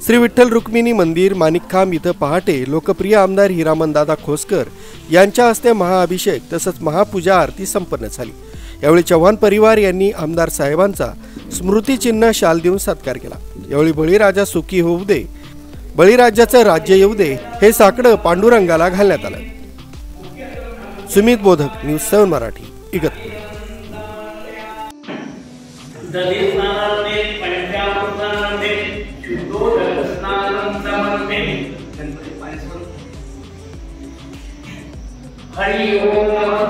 श्री विठ्ठल रुक्मिणी मंदिर माणिकखांब इथं पहाटे लोकप्रिय आमदार हिरामनदादा खोसकर यांच्या हस्ते महाअभिषेक तसंच महापूजा आरती संपन्न झाली। यावेळी चव्हाण परिवार यांनी आमदार साहेबांचा स्मृतिचिन्ह शाल देऊन सत्कार केला। यावेळी बळीराजा सुखी होऊ दे, बळीराजाचं राज्य येऊ दे हे साकडं पांडुरंगाला घालण्यात आलं। सुमित बोधक, न्यूज 7 मराठी, इगतपुरी। हरि ओम।